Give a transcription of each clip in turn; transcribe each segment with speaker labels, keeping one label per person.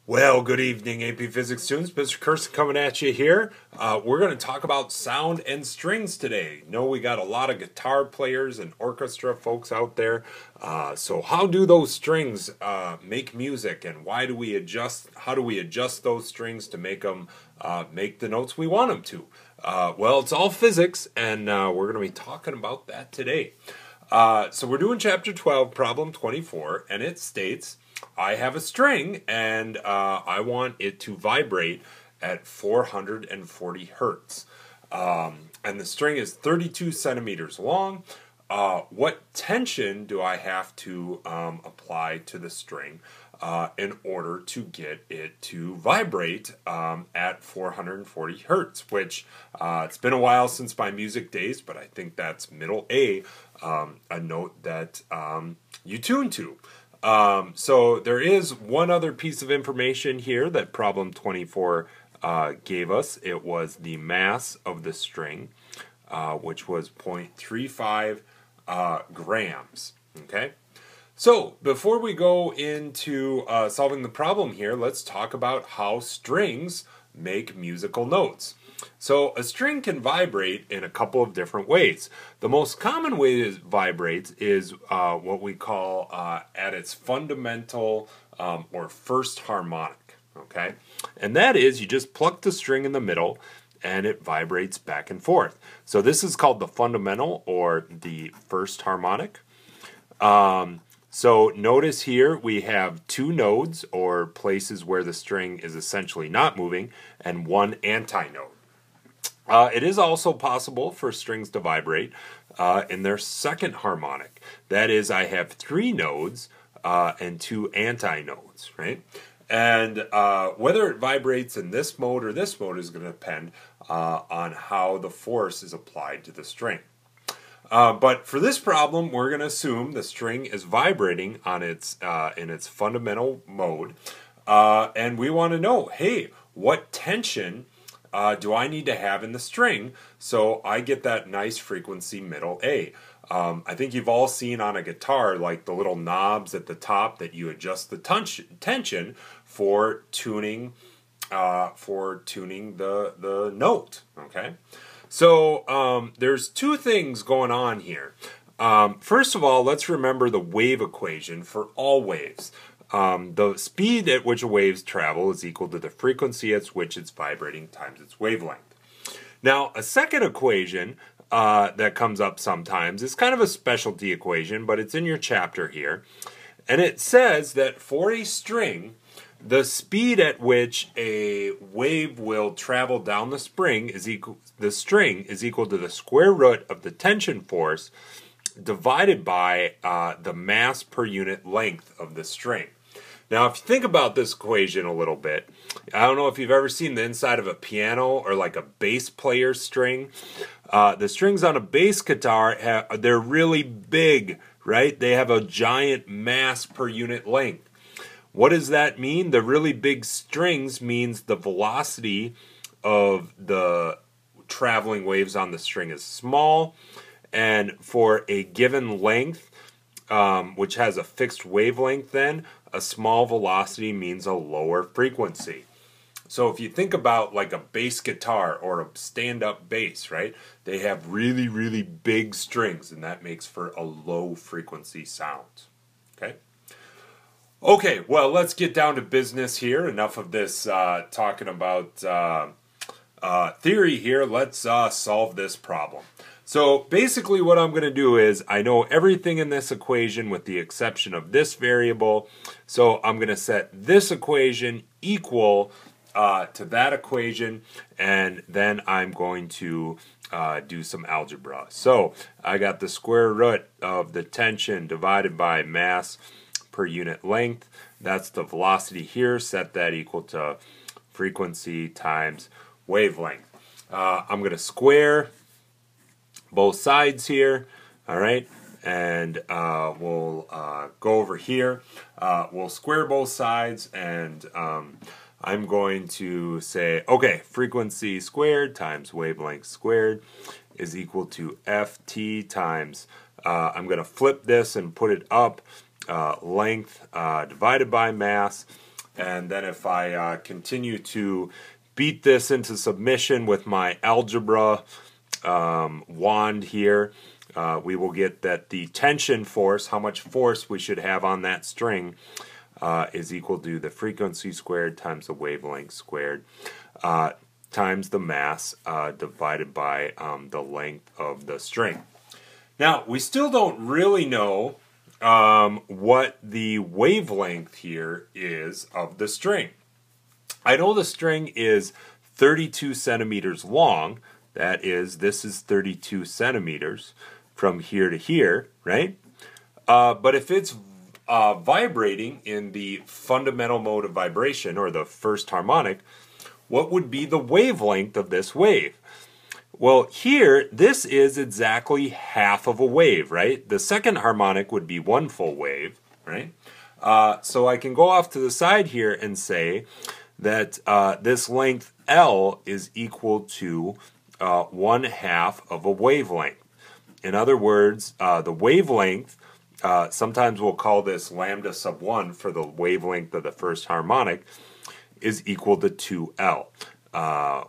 Speaker 1: Well, good evening, AP Physics students. Mr. Curson coming at you here. We're going to talk about sound and strings today. We got a lot of guitar players and orchestra folks out there. So how do those strings make music, and why do we adjust? How do we adjust those strings to make them make the notes we want them to? Well, it's all physics, and we're going to be talking about that today. So we're doing Chapter 12, Problem 24, and it states, I have a string and I want it to vibrate at 440 hertz. And the string is 32 centimeters long. What tension do I have to apply to the string in order to get it to vibrate at 440 hertz? Which it's been a while since my music days, but I think that's middle A, a note that you tune to. So there is one other piece of information here that problem 24 gave us. It was the mass of the string, which was 0.35 grams. Okay. So before we go into solving the problem here, let's talk about how strings make musical notes. So a string can vibrate in a couple of different ways. The most common way it vibrates is what we call at its fundamental or first harmonic. Okay, and that is you just pluck the string in the middle and it vibrates back and forth. So this is called the fundamental or the first harmonic. So notice here we have two nodes or places where the string is essentially not moving and one antinode. It is also possible for strings to vibrate in their second harmonic. That is, I have three nodes and two antinodes, right? And whether it vibrates in this mode or this mode is going to depend on how the force is applied to the string. But for this problem, we're going to assume the string is vibrating on its in its fundamental mode, and we want to know, hey, what tension do I need to have in the string so I get that nice frequency middle A? I think you've all seen on a guitar like the little knobs at the top that you adjust the tension for tuning the note. Okay, so there's two things going on here. First of all, let's remember the wave equation for all waves. The speed at which a wave travels is equal to the frequency at which it's vibrating times its wavelength. Now, a second equation that comes up sometimes is kind of a specialty equation, but it's in your chapter here. And it says that for a string, the speed at which a wave will travel down the string is equal to the square root of the tension force divided by the mass per unit length of the string. Now, if you think about this equation a little bit, I don't know if you've ever seen the inside of a piano or like a bass player string. The strings on a bass guitar, they're really big, right? They have a giant mass per unit length. What does that mean? The really big strings means the velocity of the traveling waves on the string is small, and for a given length, which has a fixed wavelength then, a small velocity means a lower frequency. So if you think about like a bass guitar or a stand-up bass, right? They have really, really big strings, and that makes for a low frequency sound. Okay? Okay, well, let's get down to business here. Enough of this talking about theory here. Let's solve this problem. So basically what I'm going to do is I know everything in this equation with the exception of this variable. So I'm going to set this equation equal to that equation, and then I'm going to do some algebra. So I got the square root of the tension divided by mass per unit length. That's the velocity here. Set that equal to frequency times wavelength. I'm going to square both sides here, all right, and we'll go over here. We'll square both sides, and I'm going to say, okay, frequency squared times wavelength squared is equal to ft times, I'm going to flip this and put it up, length divided by mass And then if I continue to beat this into submission with my algebra wand here, we will get that the tension force, how much force we should have on that string, is equal to the frequency squared times the wavelength squared times the mass divided by the length of the string. Now, we still don't really know what the wavelength here is of the string. I know the string is 32 centimeters long. That is, this is 32 centimeters from here to here, right? But if it's vibrating in the fundamental mode of vibration, or the first harmonic, what would be the wavelength of this wave? Well, here, this is exactly half of a wave, right? The second harmonic would be one full wave, right? So I can go off to the side here and say that this length L is equal to 1/2 of a wavelength. In other words, the wavelength, sometimes we'll call this lambda sub 1 for the wavelength of the first harmonic, is equal to 2L,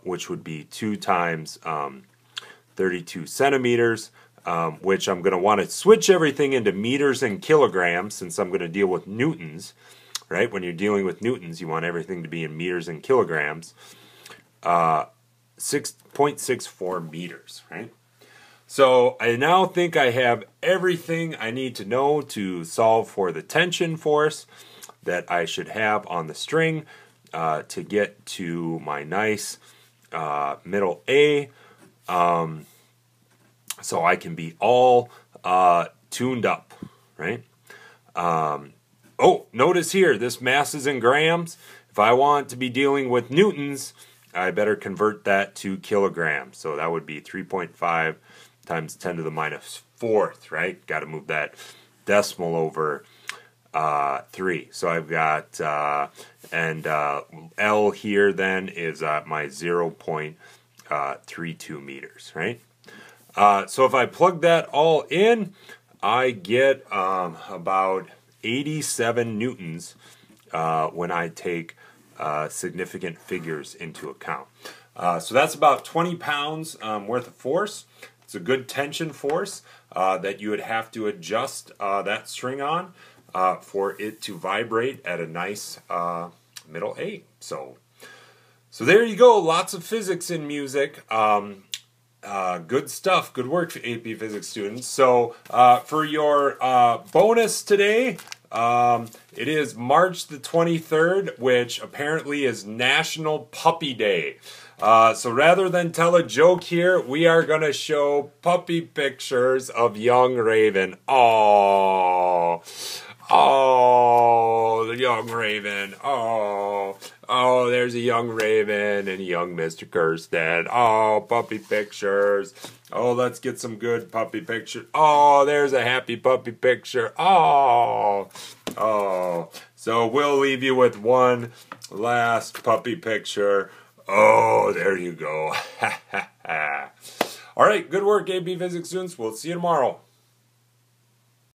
Speaker 1: which would be 2 times 32 centimeters, which I'm going to want to switch everything into meters and kilograms since I'm going to deal with newtons, right? When you're dealing with newtons, you want everything to be in meters and kilograms. 6.64 meters, right? So I now think I have everything I need to know to solve for the tension force that I should have on the string to get to my nice middle A, so I can be all tuned up, right? Oh, notice here, this mass is in grams. If I want to be dealing with newtons, I better convert that to kilograms. So that would be 3.5 times 10 to the minus 4th, right? Got to move that decimal over 3. So I've got, L here then is my 0.32 meters, right? So if I plug that all in, I get about 87 newtons when I take significant figures into account. So that's about 20 pounds worth of force. It's a good tension force that you would have to adjust that string on for it to vibrate at a nice middle A. So there you go. Lots of physics in music. Good stuff. Good work, AP Physics students. So for your bonus today, it is March the 23rd, which apparently is National Puppy Day. So rather than tell a joke here, we are going to show puppy pictures of young Raven. Oh, the young Raven. Oh, there's a young Raven and a young Mr. Kirsten. Oh, puppy pictures. Oh, let's get some good puppy pictures. Oh, there's a happy puppy picture. Oh. So we'll leave you with one last puppy picture. Oh, there you go. All right, good work, AP Physics students. We'll see you tomorrow.